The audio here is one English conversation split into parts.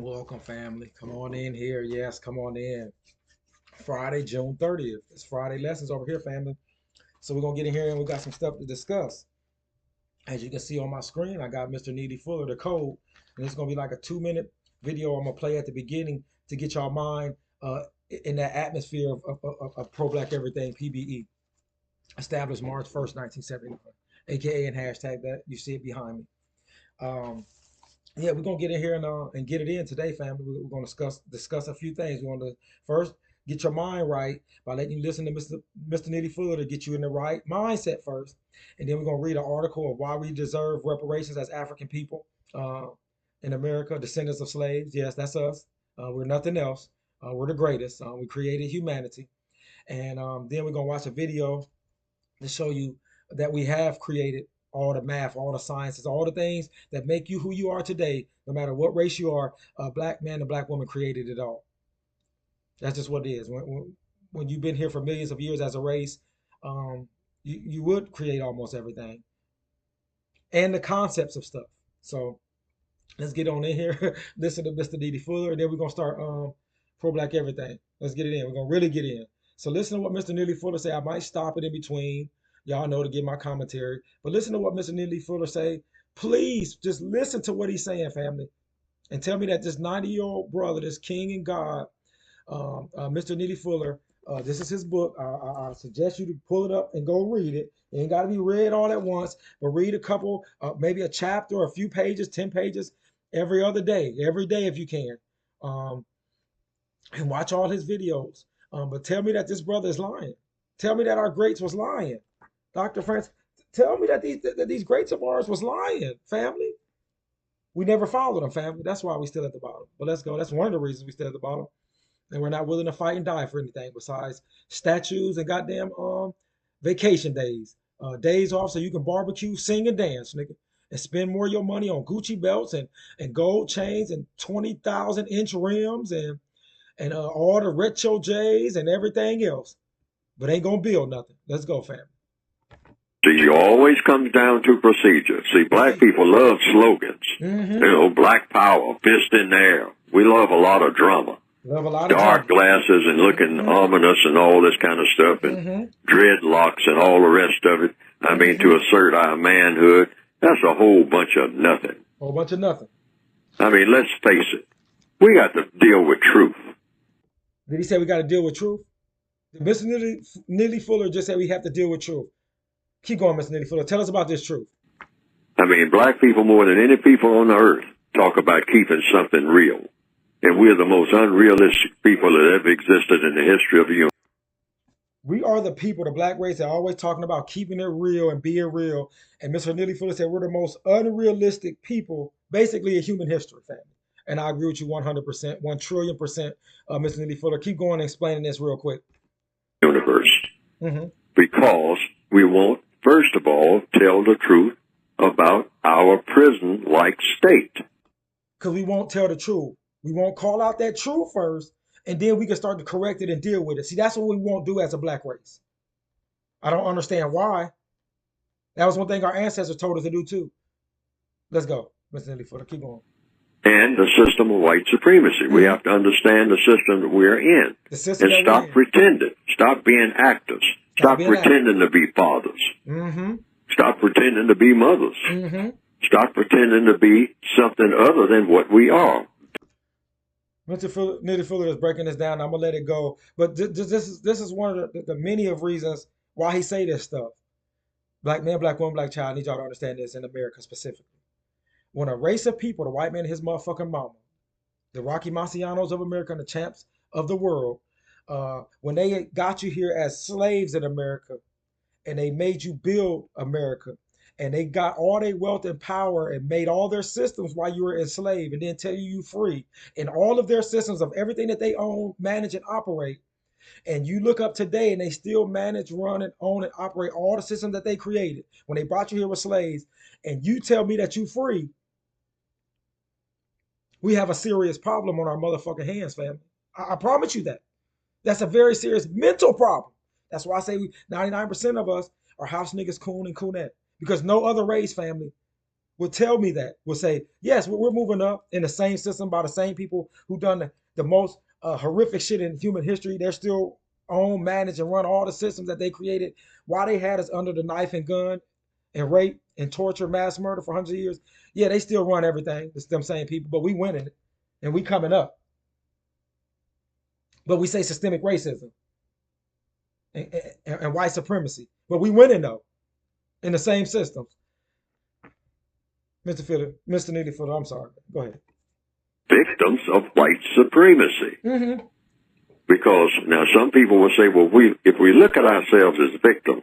Welcome, family. Come on in here. Yes, come on in. Friday, June 30th. It's Friday lessons over here, family. So we're going to get in here and we got some stuff to discuss. As you can see on my screen, I got Mr. Needy Fuller, the code. And it's going to be like a 2-minute video I'm going to play at the beginning to get y'all mind in that atmosphere of pro-black everything, P.B.E. Established March 1st, 1979, aka and hashtag that. You see it behind me. Yeah, we're gonna get in here and get it in today, family. We're gonna discuss a few things. We're gonna first get your mind right by letting you listen to Mr. Nitty Fuller to get you in the right mindset first, and then we're gonna read an article of why we deserve reparations as African people in America, descendants of slaves. Yes, that's us. We're nothing else. We're the greatest. We created humanity, and then we're gonna watch a video to show you that we have created all the math, all the sciences, all the things that make you who you are today, no matter what race you are. A black man and black woman created it all. That's just what it is. When you've been here for millions of years as a race, you would create almost everything and the concepts of stuff. So let's get on in here. Listen to Mr. Didi Fuller, and then we're gonna start pro black everything. Let's get it in. We're gonna really get in. So listen to what Mr. Neely Fuller say. I might stop it in between. Y'all know to give my commentary. But listen to what Mr. Neely Fuller say. Please just listen to what he's saying, family. And tell me that this 90-year-old brother, this king and God, Mr. Neely Fuller, this is his book. I suggest you to pull it up and go read it. It ain't got to be read all at once, but read a couple, maybe a chapter or a few pages, 10 pages every other day, every day if you can. And watch all his videos. But tell me that this brother is lying. Tell me that our greats was lying. Dr. France, tell me that these greats of ours was lying, family. We never followed them, family. That's why we still at the bottom. But let's go. That's one of the reasons we still at the bottom. And we're not willing to fight and die for anything besides statues and goddamn vacation days. Days off so you can barbecue, sing, and dance, nigga. And spend more of your money on Gucci belts and gold chains and 20,000-inch rims and all the retro J's and everything else. But ain't gonna build nothing. Let's go, family. See, it always comes down to procedure. See, black people love slogans. You know, black power, fist in the air. We love a lot of drama. Love a lot of dark glasses and looking ominous and all this kind of stuff, and dreadlocks and all the rest of it. I mean, to assert our manhood, that's a whole bunch of nothing. Whole bunch of nothing. I mean, let's face it. We got to deal with truth. Did he say we got to deal with truth? Mr. Neely Fuller just said we have to deal with truth. Keep going, Mr. Neely Fuller. Tell us about this truth. I mean, black people more than any people on the earth talk about keeping something real. And we're the most unrealistic people that ever existed in the history of the universe. We are the people, the black race, that are always talking about keeping it real and being real. And Mr. Neely Fuller said we're the most unrealistic people, basically, in human history, family. And I agree with you 100%, 1 trillion percent, Mr. Neely Fuller. Keep going and explaining this real quick. Universe. Because we won't, first of all, tell the truth about our prison-like state. Because we won't tell the truth. We won't call out that truth first, and then we can start to correct it and deal with it. See, that's what we won't do as a black race. I don't understand why. That was one thing our ancestors told us to do too. Let's go, Mr. Neely Fuller. Keep going. And the system of white supremacy. We have to understand the system that we're in. The system and stop pretending. Stop being actors. Stop pretending to be fathers. Stop pretending to be mothers. Stop pretending to be something other than what we are. Mr. Neely Fuller is breaking this down. I'm gonna let it go. But this is one of the many of reasons why he say this stuff. Black man, black woman, black child. I need y'all to understand this in America specifically. When a race of people, the white man and his motherfucking mama, the Rocky Marcianos of America and the champs of the world, when they got you here as slaves in America and they made you build America and they got all their wealth and power and made all their systems while you were enslaved and then tell you free, and all of their systems of everything that they own, manage, and operate. And you look up today and they still manage, run, and own and operate all the systems that they created when they brought you here with slaves, and you tell me that you free. We have a serious problem on our motherfucking hands, family. I promise you that. That's a very serious mental problem. That's why I say 99% of us are house niggas, coon and coonette. Because no other race, family, would tell me that, would say, yes, we're moving up in the same system by the same people who done the most horrific shit in human history. They're still own, manage, and run all the systems that they created while they had us under the knife and gun and rape and torture, mass murder for hundreds of years. Yeah, they still run everything. It's them same people, but we winning it and we coming up. But we say systemic racism and white supremacy, but we winning though in the same systems. Mr. Fiddler, Mr. Neely Fiddler, I'm sorry. Go ahead. Victims of white supremacy. Mm-hmm. Because now some people will say, well, if we look at ourselves as victims,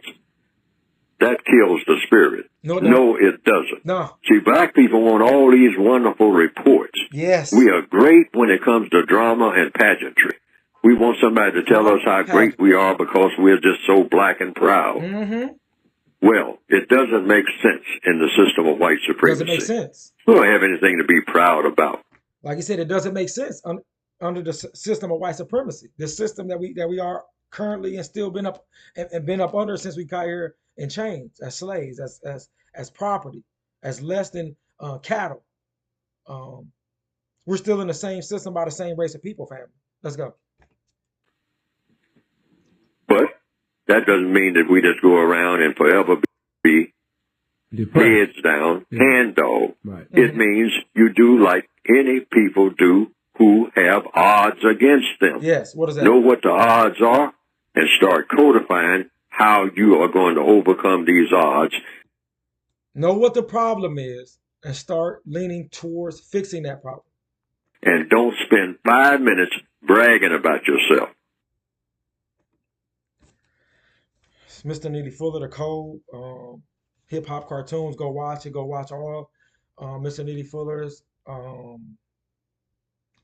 that kills the spirit. No, it doesn't. No. See, black people want all these wonderful reports. Yes. We are great when it comes to drama and pageantry. We want somebody to tell us how great we are because we're just so black and proud. Mm-hmm. Well, it doesn't make sense in the system of white supremacy. Doesn't make sense. We don't have anything to be proud about. Like you said, it doesn't make sense under the system of white supremacy. The system that we are currently and still been up under since we got here in chains, as slaves, as property, as less than cattle. We're still in the same system by the same race of people, family. Let's go. But that doesn't mean that we just go around and forever be heads down, hand dog. Right. It means you do like any people do who have odds against them. Yes. What is that? Know what the odds are and start codifying how you are going to overcome these odds. Know what the problem is and start leaning towards fixing that problem. And don't spend 5 minutes bragging about yourself. Mr. Neely Fuller, the code, hip hop cartoons. Go watch it. Go watch all Mr. Neely Fuller's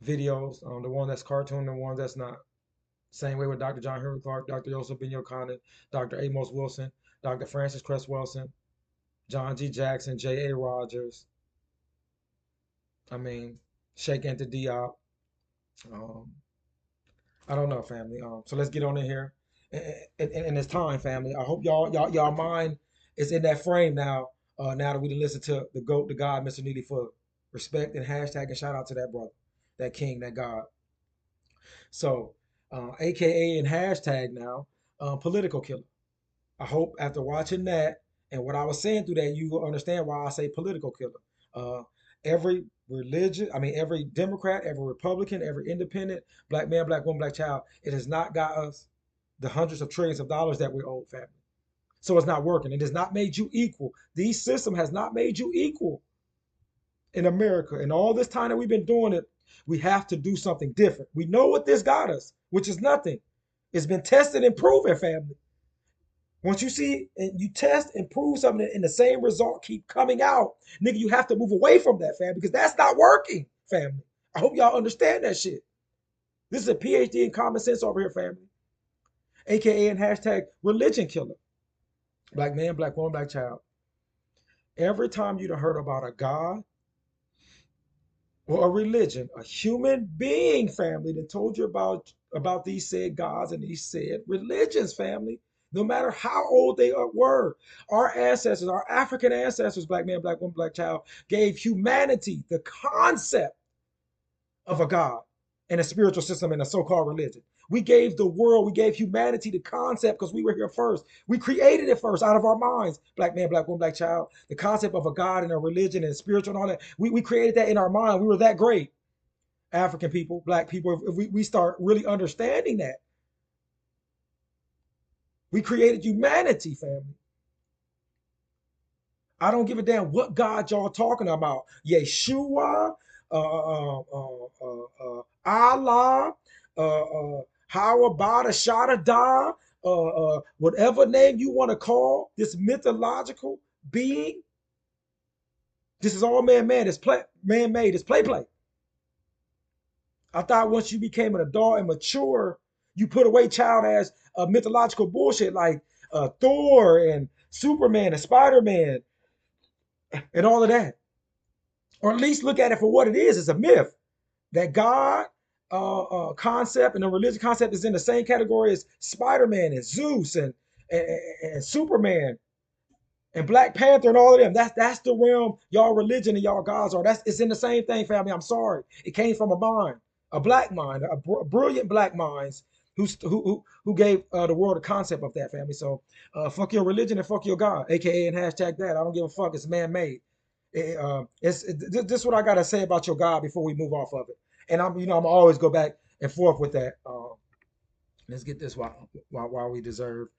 videos. The one that's cartoon, the one that's not. Same way with Dr. John Henry Clark, Dr. Joseph Ben-Yochanan, Dr. Amos Wilson, Dr. Francis Cress Wilson, John G. Jackson, J.A. Rogers. I mean, Sheikh Anta Diop. I don't know, family. So let's get on in here. And it's time, family. I hope y'all mind is in that frame now. Now that we done listen to the GOAT, the God, Mr. Neely Fuller. Respect and hashtag and shout out to that brother, that king, that God. So, AKA and hashtag now, political killer. I hope after watching that and what I was saying through that, you will understand why I say political killer. Every religion, every Democrat, every Republican, every independent, black man, black woman, black child, it has not got us the hundreds of trillions of dollars that we owe, family. So it's not working. It has not made you equal. This system has not made you equal in America. And all this time that we've been doing it, we have to do something different. We know what this got us, which is nothing. It's been tested and proven, family. Once you see and you test and prove something and the same result keep coming out, nigga, you have to move away from that, family, because that's not working, family. I hope y'all understand that shit. This is a PhD in common sense over here, family. AKA and hashtag religion killer. Black man, black woman, black child. Every time you'd have heard about a God or a religion, a human being, family, that told you about these said gods and these said religions, family, no matter how old they were. Our ancestors, our African ancestors, black man, black woman, black child, gave humanity the concept of a God and a spiritual system and a so-called religion. We gave the world, we gave humanity the concept because we were here first. We created it first out of our minds. Black man, black woman, black child. The concept of a God and a religion and spiritual and all that. We created that in our mind. We were that great. African people, black people, if we start really understanding that. We created humanity, family. I don't give a damn what God y'all talking about. Yeshua, Allah, how about a Shadada, whatever name you want to call this mythological being. This is all man-made. It's man-made. It's play. I thought once you became an adult and mature, you put away child-ass mythological bullshit like Thor and Superman and Spider-Man and all of that. Or at least look at it for what it is. It's a myth. That God concept and the religious concept is in the same category as Spider-Man and Zeus and Superman and Black Panther and all of them. That's the realm y'all religion and y'all gods are. It's in the same thing, family. I'm sorry. It came from a mind, a black mind, brilliant black minds who gave the world a concept of that, family. So fuck your religion and fuck your God, aka and hashtag that. I don't give a fuck. It's man made. This is what I gotta say about your God before we move off of it. And I'm always go back and forth with that. Let's get this while we deserve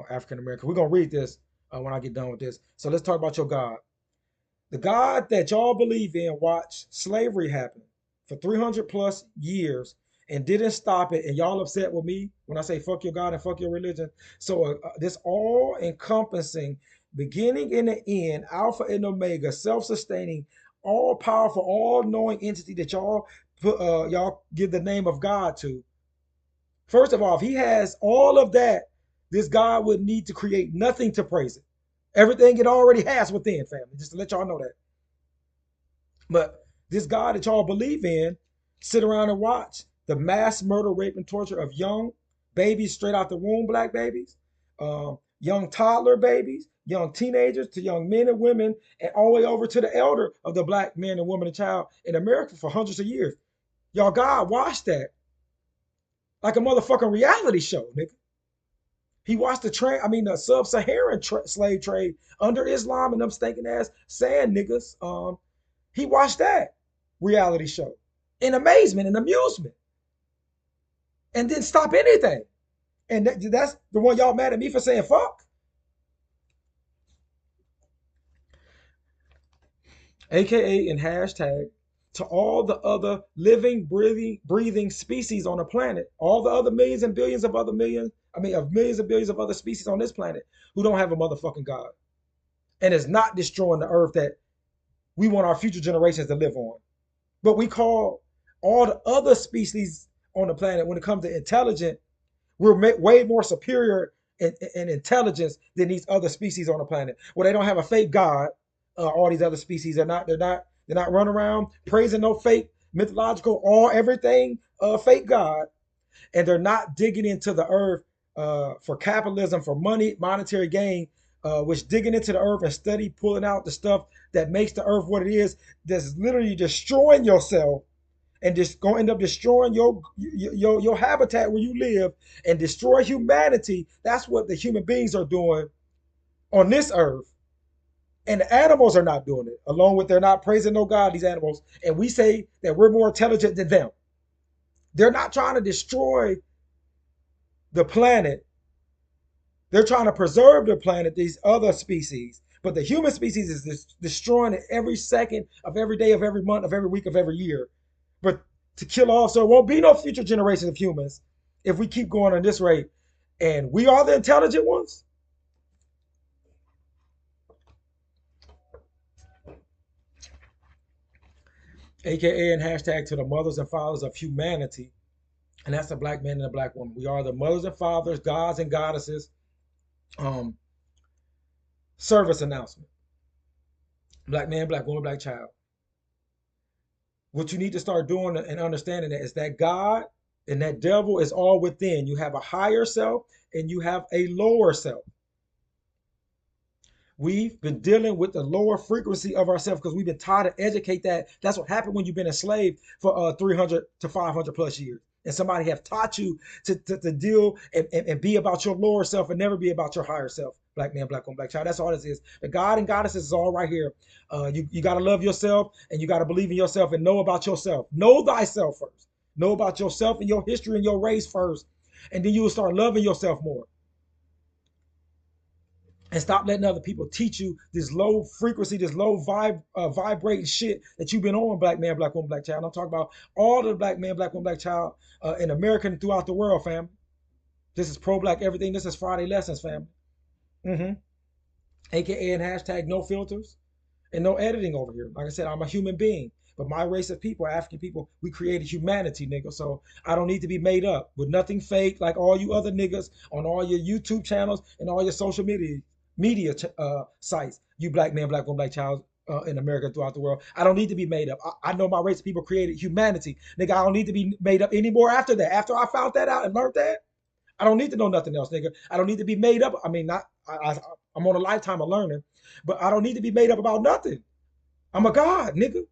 African American. We're gonna read this when I get done with this. So let's talk about your God. The God that y'all believe in watched slavery happen for 300 plus years and didn't stop it. And y'all upset with me when I say fuck your God and fuck your religion. So this all encompassing, beginning and the end, Alpha and Omega, self-sustaining, all powerful, all knowing entity that y'all y'all give the name of God to. First of all, if he has all of that, this God would need to create nothing to praise it. Everything it already has within, family, just to let y'all know that. But this God that y'all believe in, sit around and watch the mass murder, rape, and torture of young babies straight out the womb, black babies, young toddler babies, young teenagers, to young men and women, and all the way over to the elder of the black man and woman and child in America for hundreds of years. Y'all, God watched that like a motherfucking reality show, nigga. He watched the sub-Saharan slave trade under Islam and them stinking ass sand niggas. He watched that reality show in amazement and amusement, and didn't stop anything. And that's the one y'all mad at me for saying fuck. AKA and hashtag to all the other living, breathing species on the planet, all the other millions and billions of other millions, of millions and billions of other species on this planet who don't have a motherfucking God and is not destroying the earth that we want our future generations to live on. But we call all the other species on the planet, when it comes to intelligence, we're way more superior in intelligence than these other species on the planet. Well, they don't have a fake God. All these other species are not. They're not running around praising no fake mythological or everything fake God, and they're not digging into the earth for capitalism, for money, monetary gain, which digging into the earth and steady pulling out the stuff that makes the earth what it is, that's literally destroying yourself and just gonna end up destroying your habitat where you live and destroy humanity. That's what the human beings are doing on this earth. And the animals are not doing it, along with they're not praising no God, these animals. And we say that we're more intelligent than them. They're not trying to destroy the planet. They're trying to preserve the planet, these other species. But the human species is destroying it every second of every day of every month of every week of every year. But to kill off, so it won't be no future generations of humans if we keep going on this rate. And we are the intelligent ones. AKA and hashtag to the mothers and fathers of humanity. And that's a black man and a black woman. We are the mothers and fathers, gods and goddesses. Service announcement. Black man, black woman, black child. What you need to start doing and understanding that is that God and that devil is all within. You have a higher self and you have a lower self. We've been dealing with the lower frequency of ourselves because we've been taught to educate that. That's what happened when you've been enslaved for 300 to 500 plus years. And somebody have taught you to deal and be about your lower self and never be about your higher self. Black man, black woman, black child. That's all this is. The God and goddesses is all right here. You got to love yourself and you got to believe in yourself and know about yourself. Know thyself first. Know about yourself and your history and your race first. And then you will start loving yourself more. And stop letting other people teach you this low frequency, this low vibrating shit that you've been on, black man, black woman, black child. I'm talking about all the black man, black woman, black child in America and throughout the world, fam. This is pro-black everything. This is Friday Lessons, fam. AKA and hashtag no filters and no editing over here. Like I said, I'm a human being. But my race of people, African people, we created humanity, nigga. So I don't need to be made up with nothing fake like all you other niggas on all your YouTube channels and all your social media sites. You black man, black woman, black child in America throughout the world. I don't need to be made up. I know my race of people created humanity. Nigga, I don't need to be made up anymore after that. After I found that out and learned that, I don't need to know nothing else, nigga. I don't need to be made up. I mean, I'm on a lifetime of learning, but I don't need to be made up about nothing. I'm a God, nigga.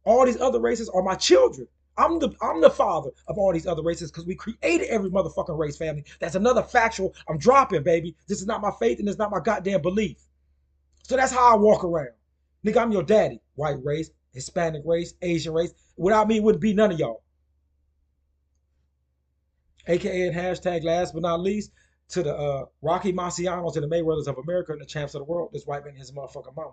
All these other races are my children. I'm the father of all these other races because we created every motherfucking race, family. That's another factual I'm dropping, baby. This is not my faith and it's not my goddamn belief. So that's how I walk around. Nigga, I'm your daddy. White race, Hispanic race, Asian race. Without me, it wouldn't be none of y'all. AKA and hashtag last but not least, to the Rocky Marcianos and the Mayweathers of America and the champs of the world, this white man and his motherfucking mama.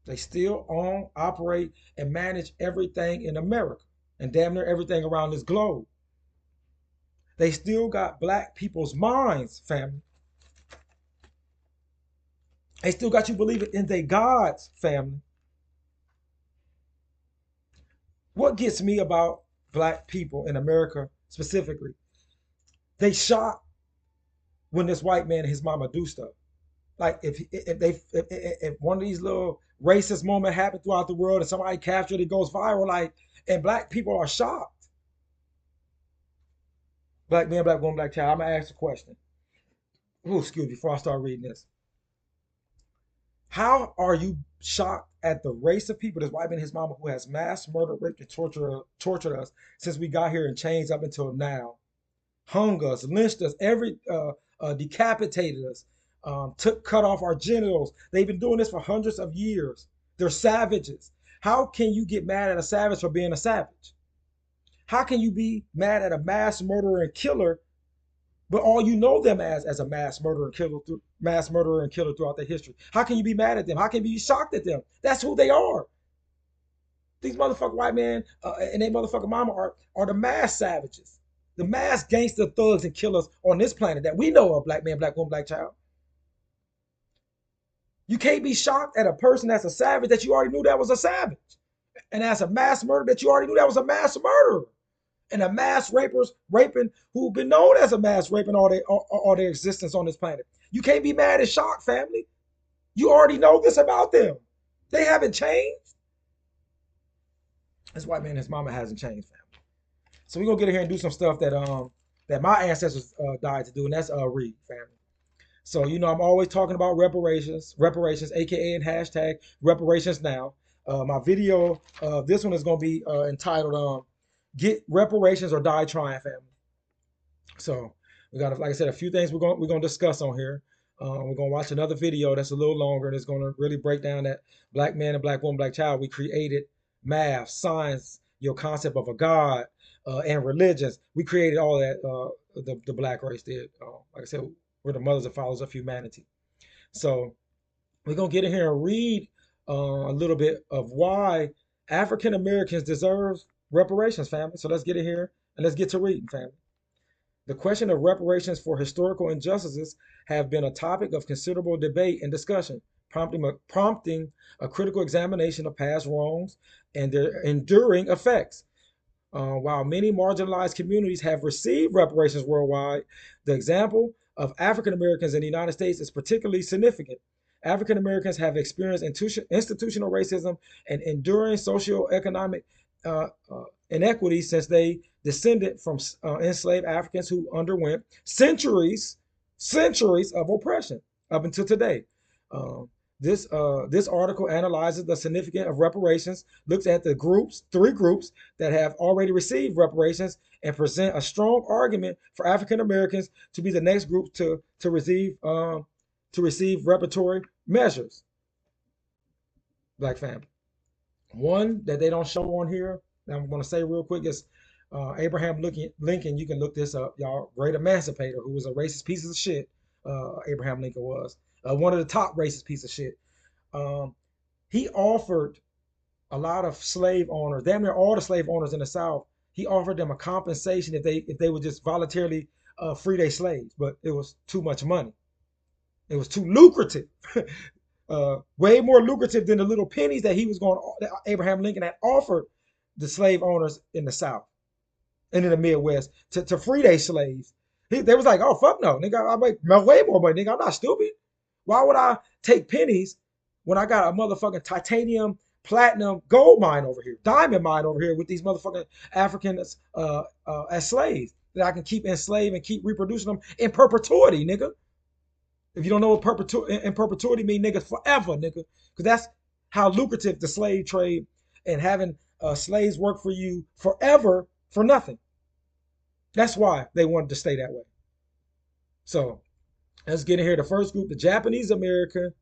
They still own, operate, and manage everything in America and damn near everything around this globe. They still got black people's minds, family. They still got you believing in their gods, family. What gets me about black people in America specifically, they shocked when this white man and his mama do stuff. Like if one of these little racist moments happen throughout the world and somebody captured it, goes viral, like, and black people are shocked. Black man, black woman, black child. I'm gonna ask a question. Oh, excuse me, before I start reading this. How are you shocked at the race of people, this white man and his mama, who has mass murdered, raped, and tortured us since we got here and changed up until now? Hung us, lynched us, decapitated us, cut off our genitals. They've been doing this for hundreds of years. They're savages. How can you get mad at a savage for being a savage? How can you be mad at a mass murderer and killer, but all you know them as a mass murderer and killer throughout their history? How can you be mad at them? How can you be shocked at them? That's who they are. These motherfucking white men and they motherfucking mama are the mass savages, the mass gangster thugs and killers on this planet that we know of. Black man, black woman, black child. You can't be shocked at a person that's a savage that you already knew that was a savage, and as a mass murderer that you already knew that was a mass murderer, and a mass raping who've been known as a mass raping all their existence on this planet. You can't be mad and shocked, family. You already know this about them. They haven't changed. This white man and his mama hasn't changed, family. So we're gonna get in here and do some stuff that my ancestors died to do, and that's read, family. So you know I'm always talking about reparations, aka and hashtag reparations now. My video, this one is gonna be entitled "Get Reparations or Die Trying," family. So we got, like I said, a few things we're gonna discuss on here. We're gonna watch another video that's a little longer, and it's gonna really break down that black man and black woman, black child. We created math, science, your concept of a God, and religions. We created all that. The black race did. Like I said, we're the mothers and fathers of humanity. So we're gonna get in here and read a little bit of why African Americans deserve reparations, family. So let's get in here and let's get to reading, family. The question of reparations for historical injustices have been a topic of considerable debate and discussion, prompting a critical examination of past wrongs and their enduring effects. While many marginalized communities have received reparations worldwide, the example of African Americans in the United States is particularly significant. African Americans have experienced institutional racism and enduring socioeconomic inequities since they descended from enslaved Africans who underwent centuries of oppression up until today. This article analyzes the significance of reparations, looks at the three groups that have already received reparations, and present a strong argument for African Americans to be the next group to receive reparatory measures. Black family. One that they don't show on here, that I'm going to say real quick, is Abraham Lincoln. You can look this up, y'all. Great emancipator, who was a racist piece of shit. Abraham Lincoln was one of the top racist pieces of shit. He offered a lot of slave owners, damn near all the slave owners in the South, he offered them a compensation if they would just voluntarily free their slaves, but it was too much money. It was too lucrative. Way more lucrative than the little pennies that Abraham Lincoln had offered the slave owners in the South and in the Midwest to free their slaves. They was like, oh, fuck no, nigga, I make way more money, nigga. I'm not stupid. Why would I take pennies when I got a motherfucking titanium, platinum, gold mine over here, diamond mine over here with these motherfucking Africans as slaves that I can keep enslaved and keep reproducing them in perpetuity, nigga? If you don't know what in perpetuity mean, nigga, forever, nigga. Because that's how lucrative the slave trade and having slaves work for you forever for nothing. That's why they wanted to stay that way. So let's get in here. The first group, the Japanese American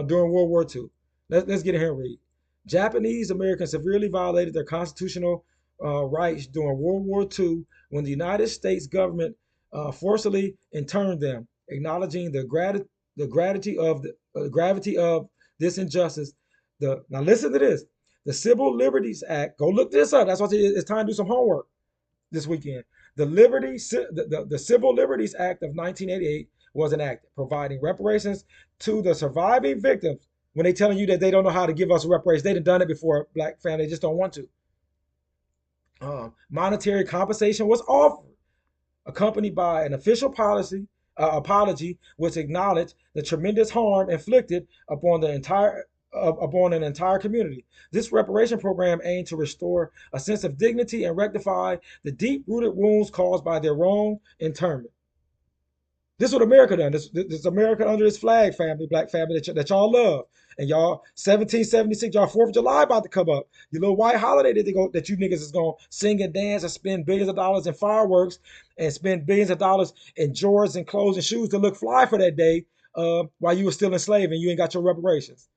during World War II. Let's get in here and read. Japanese Americans severely violated their constitutional rights during World War II when the United States government forcibly interned them, acknowledging the gravity of this injustice. Now listen to this. The Civil Liberties Act. Go look this up. That's why it's time to do some homework this weekend. The Civil Liberties Act of 1988 was enacted, providing reparations to the surviving victims. When they telling you that they don't know how to give us reparations, they done it before, black family, they just don't want to. Monetary compensation was offered, accompanied by an official apology, which acknowledged the tremendous harm inflicted upon an entire community. This reparation program aimed to restore a sense of dignity and rectify the deep-rooted wounds caused by their wrong internment. This is what America done. This America under this flag, family, black family that y'all love. And y'all, 1776, y'all 4th of July about to come up. Your little white holiday that you niggas is going to sing and dance and spend billions of dollars in fireworks and spend billions of dollars in drawers and clothes and shoes to look fly for that day while you were still enslaved and you ain't got your reparations.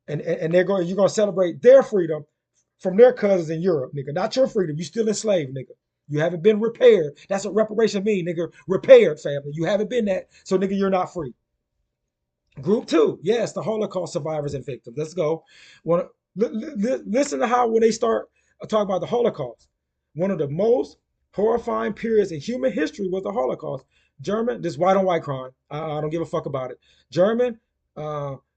And you're going to celebrate their freedom from their cousins in Europe, nigga. Not your freedom. You still enslaved, nigga. You haven't been repaired. That's what reparation mean, nigga. Repaired, family. You haven't been that, so nigga, you're not free. Group 2, yes, the Holocaust survivors and victims. Let's go. Listen to how when they start talking about the Holocaust, one of the most horrifying periods in human history was the Holocaust. German, this white on white crime. I don't give a fuck about it. German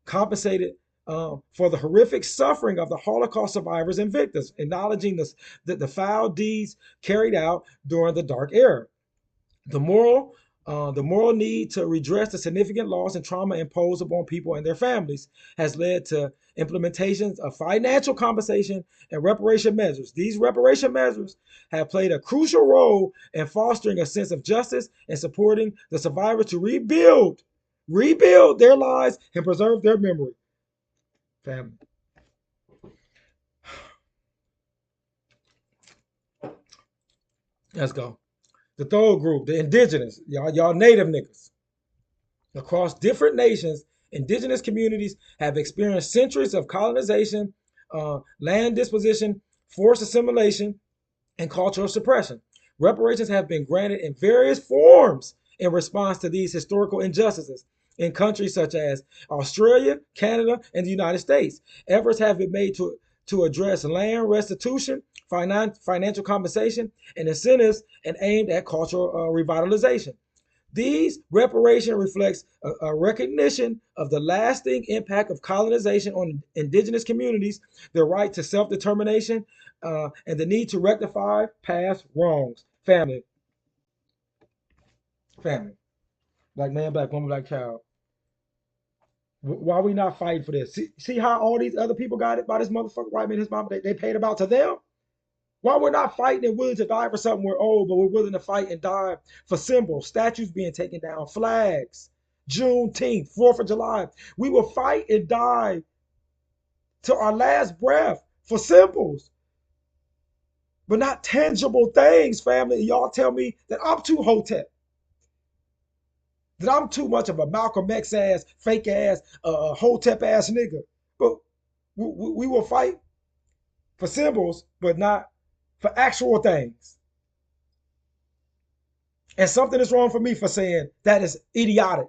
compensated for the horrific suffering of the Holocaust survivors and victims, acknowledging the foul deeds carried out during the Dark Era. The moral need to redress the significant loss and trauma imposed upon people and their families has led to implementations of financial compensation and reparation measures. These reparation measures have played a crucial role in fostering a sense of justice and supporting the survivors to rebuild their lives and preserve their memory. Family. Let's go. The third group, the indigenous, y'all native niggas. Across different nations, indigenous communities have experienced centuries of colonization, land disposition, forced assimilation, and cultural suppression. Reparations have been granted in various forms in response to these historical injustices in countries such as Australia, Canada, and the United States. Efforts have been made to address land restitution, financial compensation, and incentives and aimed at cultural revitalization. These reparation reflects a recognition of the lasting impact of colonization on indigenous communities, their right to self-determination, and the need to rectify past wrongs. Family. Black man, black woman, black child. Why are we not fighting for this? See how all these other people got it by this motherfucker white man, his mama, they paid about to them? Why we're not fighting and willing to die for something we're old, but we're willing to fight and die for symbols, statues being taken down, flags, Juneteenth, 4th of July. We will fight and die to our last breath for symbols, but not tangible things, family. Y'all tell me that I'm too hotep, that I'm too much of a Malcolm X ass, fake ass, hotep ass nigga. But we will fight for symbols, but not for actual things. And something is wrong for me for saying that is idiotic.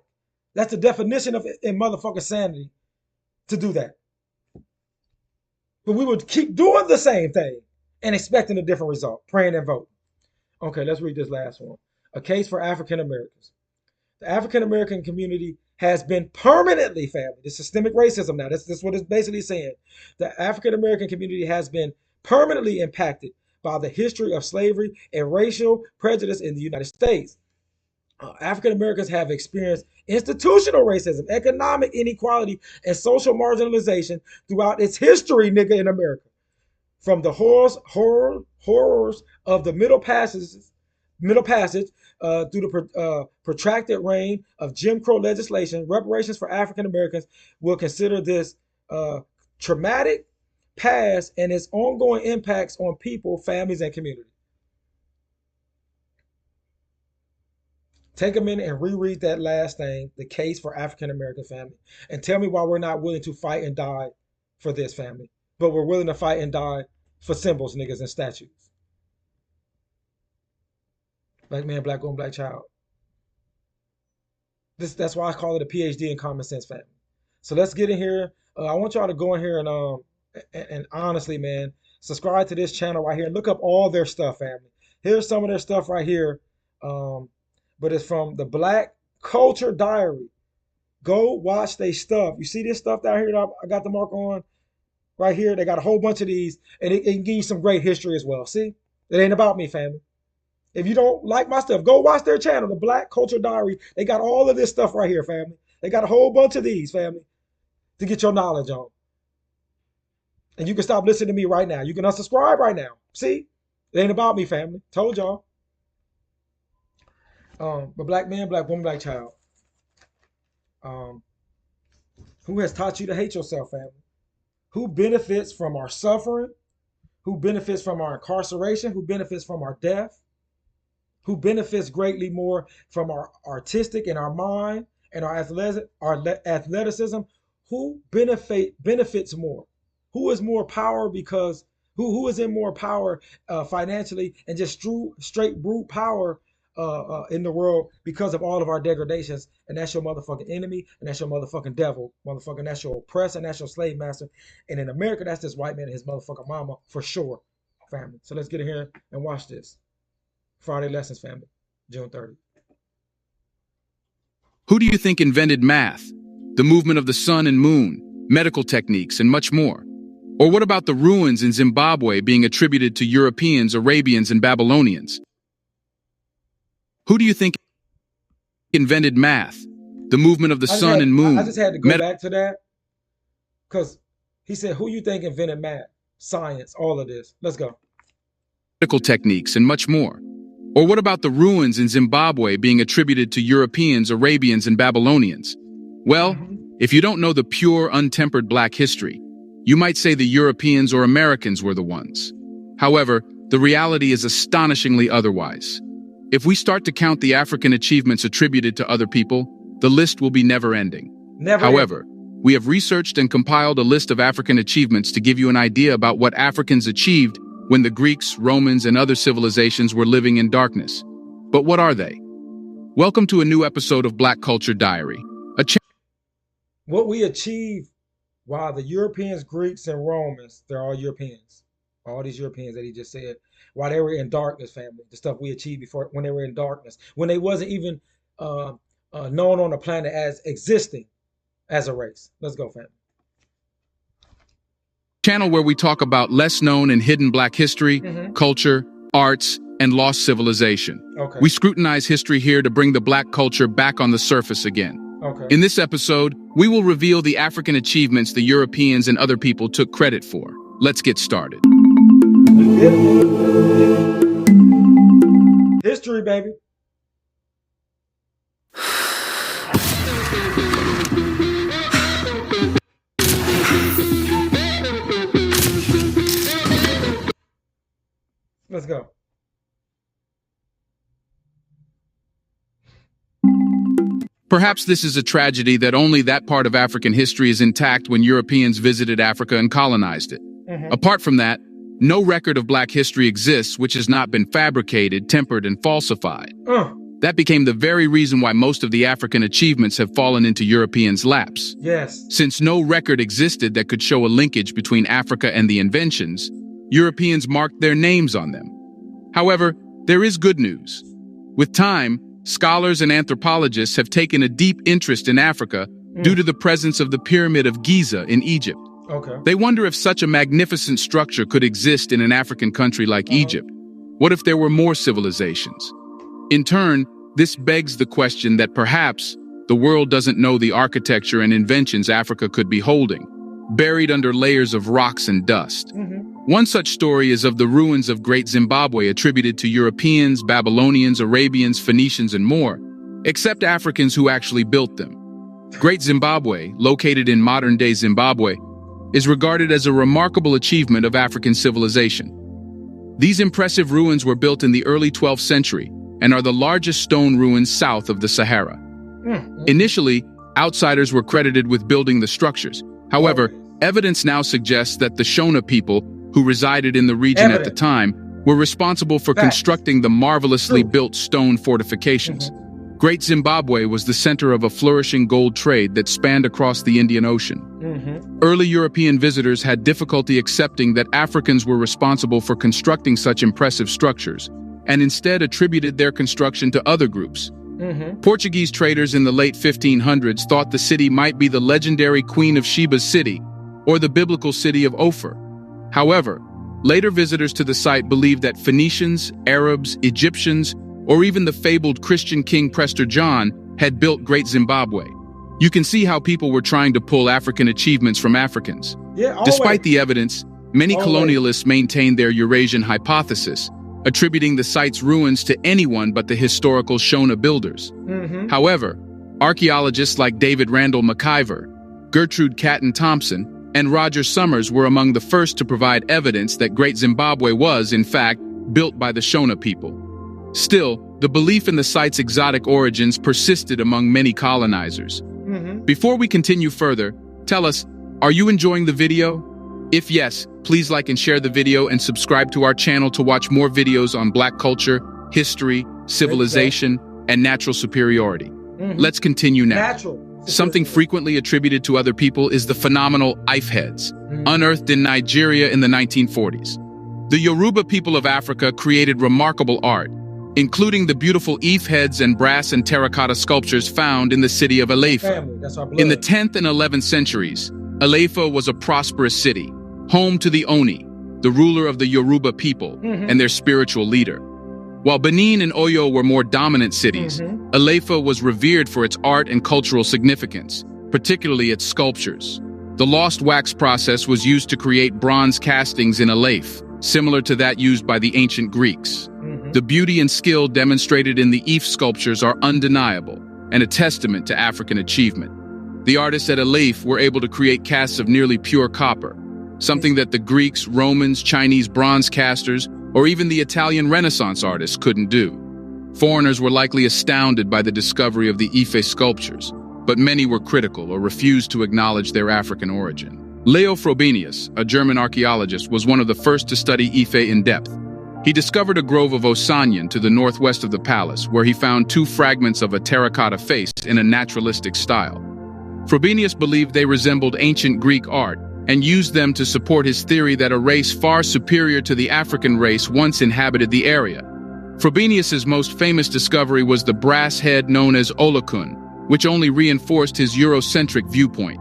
That's the definition of in motherfucking sanity to do that. But we would keep doing the same thing and expecting a different result, praying and voting. Okay, let's read this last one. A case for African Americans. The African American community has been permanently, family, this systemic racism now, this is what it's basically saying. The African American community has been permanently impacted by the history of slavery and racial prejudice in the United States. African Americans have experienced institutional racism, economic inequality, and social marginalization throughout its history, nigga, in America. From the horrors of the Middle Passage Middle Passage, through the protracted reign of Jim Crow legislation, reparations for African Americans will consider this traumatic past and its ongoing impacts on people, families, and community. Take a minute and reread that last thing, the case for African American family, and tell me why we're not willing to fight and die for this family, but we're willing to fight and die for symbols, niggas, and statues. Black man, black woman, black child. That's why I call it a PhD in common sense family. So let's get in here. I want y'all to go in here and honestly, man, subscribe to this channel right here and look up all their stuff, family. Here's some of their stuff right here. But it's from the Black Culture Diary. Go watch their stuff. You see this stuff down here that I got the mark on right here? They got a whole bunch of these, and it can give you some great history as well. See? It ain't about me, family. If you don't like my stuff, go watch their channel, the Black Culture Diary. They got all of this stuff right here, family. They got a whole bunch of these, family, to get your knowledge on. And you can stop listening to me right now. You can unsubscribe right now. See? It ain't about me, family. Told y'all. But black man, black woman, black child. Who has taught you to hate yourself, family? Who benefits from our suffering? Who benefits from our incarceration? Who benefits from our death? Who benefits greatly more from our artistic and our mind and our athleticism? Who benefits more? Who is more power because who is in more power financially and just straight brute power in the world because of all of our degradations? And that's your motherfucking enemy, and that's your motherfucking devil, motherfucking. That's your oppressor, and that's your slave master. And in America, that's this white man and his motherfucking mama for sure, family. So let's get in here and watch this. Friday Lessons, family, June 30th. Who do you think invented math, the movement of the sun and moon, medical techniques, and much more? Or what about the ruins in Zimbabwe being attributed to Europeans, Arabians, and Babylonians? Who do you think invented math, the movement of the sun and moon? I just had to go back to that because he said, who you think invented math, science, all of this? Let's go. Medical techniques and much more. Or what about the ruins in Zimbabwe being attributed to Europeans, Arabians, and Babylonians? Well, if you don't know the pure, untempered black history, you might say the Europeans or Americans were the ones. However, the reality is astonishingly otherwise. If we start to count the African achievements attributed to other people, the list will be never-ending. However, we have researched and compiled a list of African achievements to give you an idea about what Africans achieved when the Greeks, Romans, and other civilizations were living in darkness. But what are they? Welcome to a new episode of Black Culture Diary. What we achieved while the Europeans, Greeks, and Romans, they're all Europeans. All these Europeans that he just said, while they were in darkness, family, the stuff we achieved before when they were in darkness, when they wasn't even known on the planet as existing as a race. Let's go, family. Channel where we talk about less known and hidden black history, culture, arts, and lost civilization. We scrutinize history here to bring the black culture back on the surface again. In this episode, we will reveal the African achievements the Europeans and other people took credit for. Let's get started. History, baby. Let's go. Perhaps this is a tragedy that only that part of African history is intact when Europeans visited Africa and colonized it. Apart from that, no record of black history exists which has not been fabricated, tempered, and falsified. That became the very reason why most of the African achievements have fallen into Europeans' laps. Since no record existed that could show a linkage between Africa and the inventions, Europeans marked their names on them. However, there is good news. With time, scholars and anthropologists have taken a deep interest in Africa due to the presence of the Pyramid of Giza in Egypt. They wonder if such a magnificent structure could exist in an African country like Egypt. What if there were more civilizations? In turn, this begs the question that perhaps the world doesn't know the architecture and inventions Africa could be holding, buried under layers of rocks and dust. One such story is of the ruins of Great Zimbabwe attributed to Europeans, Babylonians, Arabians, Phoenicians, and more, except Africans who actually built them. Great Zimbabwe, located in modern-day Zimbabwe, is regarded as a remarkable achievement of African civilization. These impressive ruins were built in the early 12th century and are the largest stone ruins south of the Sahara. Initially, outsiders were credited with building the structures. However, evidence now suggests that the Shona people, who resided in the region at the time, were responsible for constructing the marvelously built stone fortifications. Great Zimbabwe was the center of a flourishing gold trade that spanned across the Indian Ocean. Early European visitors had difficulty accepting that Africans were responsible for constructing such impressive structures, and instead attributed their construction to other groups. Portuguese traders in the late 1500s thought the city might be the legendary Queen of Sheba's city, or the biblical city of Ophir. However, later visitors to the site believed that Phoenicians, Arabs, Egyptians, or even the fabled Christian king Prester John had built Great Zimbabwe. You can see how people were trying to pull African achievements from Africans. Despite the evidence, many colonialists maintained their Eurasian hypothesis, attributing the site's ruins to anyone but the historical Shona builders. However, archaeologists like David Randall McIver, Gertrude Catton Thompson, and Roger Summers were among the first to provide evidence that Great Zimbabwe was, in fact, built by the Shona people. Still, the belief in the site's exotic origins persisted among many colonizers. Before we continue further, tell us, are you enjoying the video? If yes, please like and share the video and subscribe to our channel to watch more videos on Black culture, history, civilization, and natural superiority. Let's continue now. Something frequently attributed to other people is the phenomenal P.I.C.S heads, unearthed in Nigeria in the 1940s. The Yoruba people of Africa created remarkable art, including the beautiful P.I.C.S heads and brass and terracotta sculptures found in the city of Ilefe. In the 10th and 11th centuries, Ilefe was a prosperous city, home to the Oni, the ruler of the Yoruba people, and their spiritual leader. While Benin and Oyo were more dominant cities, Ilefe was revered for its art and cultural significance, particularly its sculptures. The lost wax process was used to create bronze castings in Ilefe, similar to that used by the ancient Greeks. The beauty and skill demonstrated in the P.I.C.S sculptures are undeniable and a testament to African achievement. The artists at Ilefe were able to create casts of nearly pure copper, something that the Greeks, Romans, Chinese bronze casters, or even the Italian Renaissance artists couldn't do. Foreigners were likely astounded by the discovery of the P.I.C.S sculptures, but many were critical or refused to acknowledge their African origin. Leo Frobenius, a German archaeologist, was one of the first to study P.I.C.S in depth. He discovered a grove of Osanyan to the northwest of the palace, where he found two fragments of a terracotta face in a naturalistic style. Frobenius believed they resembled ancient Greek art, and used them to support his theory that a race far superior to the African race once inhabited the area. Frobenius's most famous discovery was the brass head known as Olokun, which only reinforced his Eurocentric viewpoint.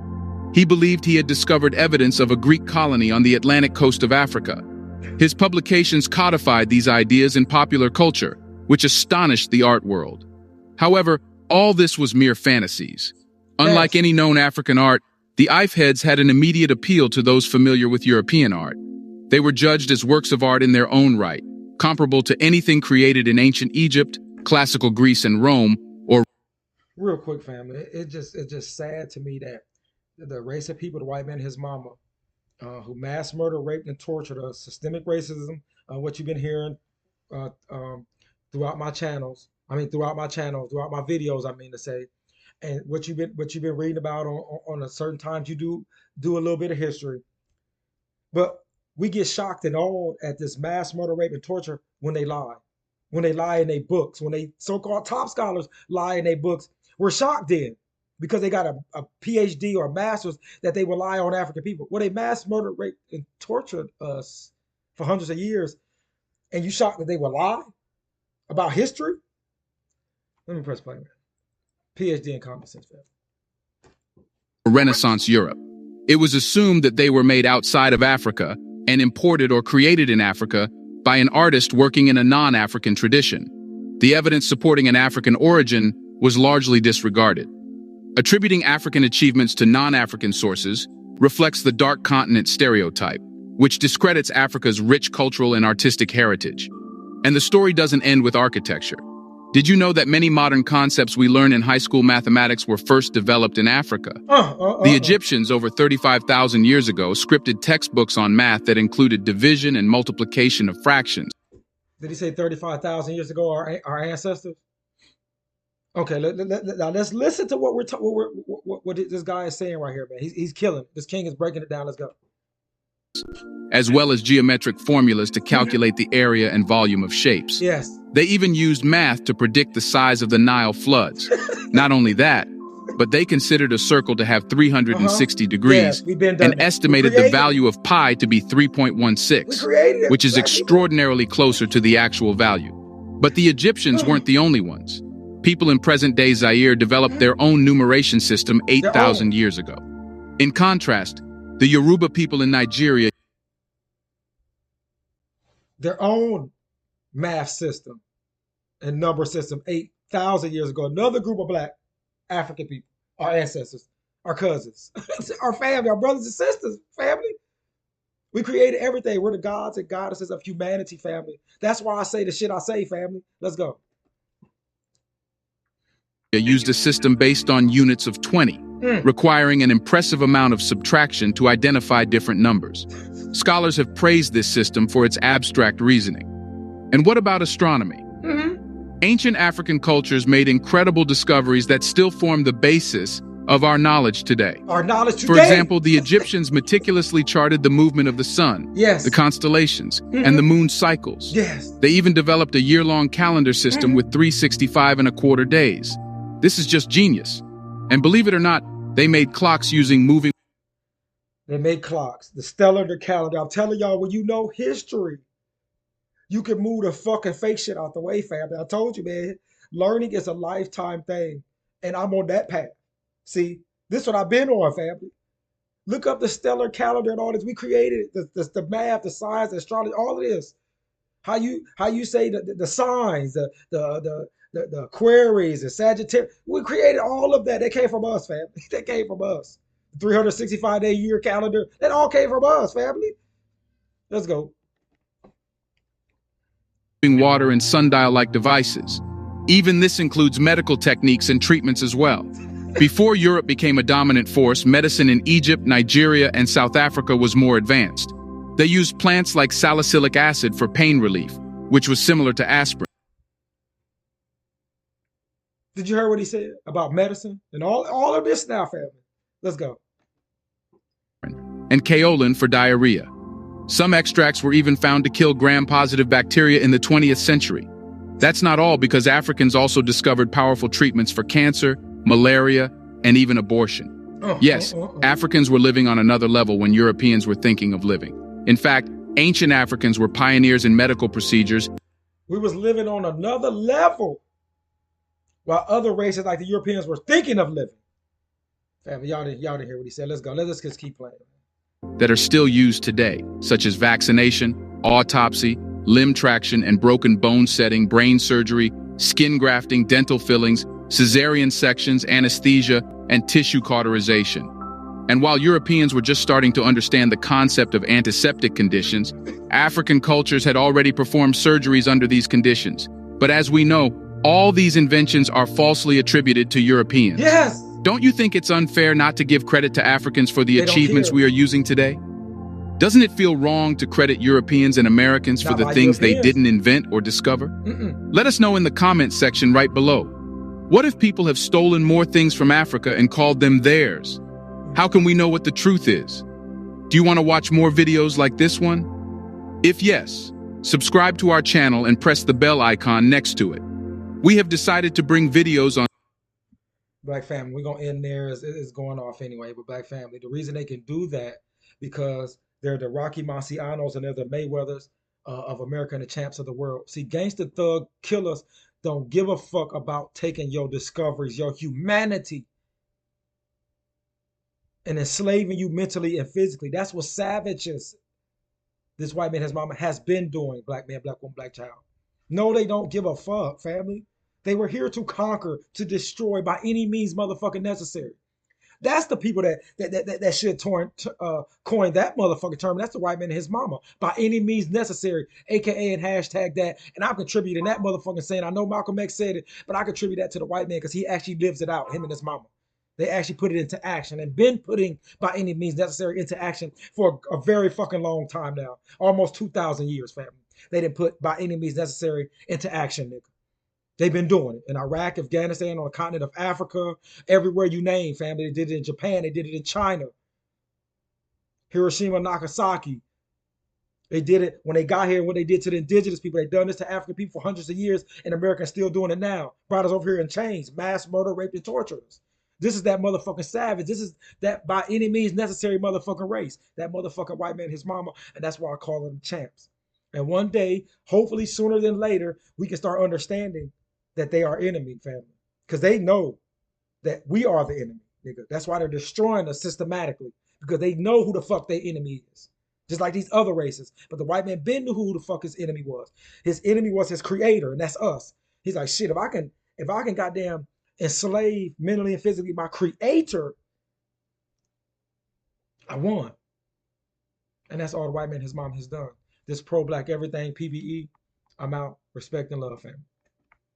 He believed he had discovered evidence of a Greek colony on the Atlantic coast of Africa. His publications codified these ideas in popular culture, which astonished the art world. However, all this was mere fantasies. Unlike any known African art, the P.I.C.S heads had an immediate appeal to those familiar with European art. They were judged as works of art in their own right, comparable to anything created in ancient Egypt, classical Greece and Rome, or... Real quick, family, it's just sad to me that the race of people, the white man and his mama, who mass murdered, raped, and tortured us, systemic racism, what you've been hearing throughout my channels, throughout my videos, and what you've been reading about on a certain times you do a little bit of history. But we get shocked and awed at this mass murder, rape, and torture when they lie. When they lie in their books, when they so-called top scholars lie in their books, we're shocked then because they got a PhD or a master's that they will lie on African people. Well, they mass murdered, raped, and tortured us for hundreds of years, and you shocked that they will lie about history? Let me press play. PhD in common sense. Renaissance Europe. It was assumed that they were made outside of Africa and imported or created in Africa by an artist working in a non-African tradition. The evidence supporting an African origin was largely disregarded. Attributing African achievements to non-African sources reflects the dark continent stereotype, which discredits Africa's rich cultural and artistic heritage. And the story doesn't end with architecture. Did you know that many modern concepts we learn in high school mathematics were first developed in Africa? The Egyptians, over 35,000 years ago, scripted textbooks on math that included division and multiplication of fractions. Did he say 35,000 years ago, our ancestors? Okay, now let's listen to what this guy is saying right here, man. He's killing. This king is breaking it down. Let's go. As well as geometric formulas to calculate the area and volume of shapes. Yes. They even used math to predict the size of the Nile floods. Not only that, but they considered a circle to have 360 degrees and estimated the value of pi to be 3.16, which is extraordinarily closer to the actual value. But the Egyptians weren't the only ones. People in present-day Zaire developed their own numeration system 8,000 years ago. In contrast, the Yoruba people in Nigeria their own math system and number system 8,000 years ago. Another group of black African people, our ancestors, our cousins, our family, our brothers and sisters, family. We created everything. We're the gods and goddesses of humanity, family. That's why I say the shit I say, family. Let's go. Used a system based on units of 20, requiring an impressive amount of subtraction to identify different numbers. Scholars have praised this system for its abstract reasoning. And what about astronomy? Ancient African cultures made incredible discoveries that still form the basis of our knowledge today. For example, the Egyptians meticulously charted the movement of the sun, the constellations, and the moon's cycles. They even developed a year-long calendar system with 365.25 days. This is just genius. And believe it or not, they made clocks using moving. They made clocks, the stellar calendar. I'm telling y'all, when you know history, you can move the fucking fake shit out the way, family. I told you, man, learning is a lifetime thing. And I'm on that path. See, this is what I've been on, family. Look up the stellar calendar and all this. We created it, the math, the science, the astrology, all of this. How you say the signs, the Aquarius, the Sagittarius. We created all of that. That came from us, family. That came from us. 365-day year calendar. That all came from us, family. Let's go. Water and sundial-like devices. Even this includes medical techniques and treatments as well. Before Europe became a dominant force, medicine in Egypt, Nigeria, and South Africa was more advanced. They used plants like salicylic acid for pain relief, which was similar to aspirin. Did you hear what he said about medicine and all of this now, family? Let's go. And kaolin for diarrhea. Some extracts were even found to kill gram-positive bacteria in the 20th century. That's not all, because Africans also discovered powerful treatments for cancer, malaria, and even abortion. Yes, Africans were living on another level when Europeans were thinking of living. In fact, ancient Africans were pioneers in medical procedures. We was living on another level while other races like the Europeans were thinking of living. Family, y'all didn't hear what he said. Let's go. Let's just keep playing. That are still used today, such as vaccination, autopsy, limb traction and broken bone setting, brain surgery, skin grafting, dental fillings, cesarean sections, anesthesia, and tissue cauterization. And while Europeans were just starting to understand the concept of antiseptic conditions, African cultures had already performed surgeries under these conditions. But as we know, all these inventions are falsely attributed to Europeans. Yes! Don't you think it's unfair not to give credit to Africans for the achievements we are using today? Doesn't it feel wrong to credit Europeans and Americans for the things they didn't invent or discover? Let us know in the comments section right below. What if people have stolen more things from Africa and called them theirs? How can we know what the truth is? Do you want to watch more videos like this one? If yes, subscribe to our channel and press the bell icon next to it. We have decided to bring videos on Black family. We're going to end there. It's going off anyway, but Black family, the reason they can do that because they're the Rocky Marcianos and they're the Mayweathers of America and the champs of the world. See, gangster thug killers don't give a fuck about taking your discoveries, your humanity, and enslaving you mentally and physically. That's what savages, this white man, his mama, has been doing. Black man, black woman, black child. No, they don't give a fuck, family. They were here to conquer, to destroy by any means motherfucking necessary. That's the people that should coin that motherfucking term. That's the white man and his mama. By any means necessary, aka and hashtag that. And I'm contributing that motherfucking saying. I know Malcolm X said it, but I contribute that to the white man because he actually lives it out, him and his mama. They actually put it into action and been putting by any means necessary into action for a very fucking long time now. Almost 2,000 years, family. They didn't put by any means necessary into action, nigga. They've been doing it in Iraq, Afghanistan, on the continent of Africa, everywhere you name, family. They did it in Japan. They did it in China. Hiroshima, Nagasaki. They did it when they got here and what they did to the indigenous people. They've done this to African people for hundreds of years, and America is still doing it now. Brought us over here in chains, mass murder, rape, and torture us. This is that motherfucking savage. This is that by any means necessary motherfucking race. That motherfucking white man, his mama, and that's why I call them champs. And one day, hopefully sooner than later, we can start understanding that they are enemy, family. Because they know that we are the enemy, nigga. That's why they're destroying us systematically. Because they know who the fuck their enemy is. Just like these other races. But the white man Ben knew who the fuck his enemy was. His enemy was his creator, and that's us. He's like, shit, if I can goddamn enslave mentally and physically my creator, I won. And that's all the white man, his mom has done. This pro-black everything, P.B.E. I'm out. Respect and love, family.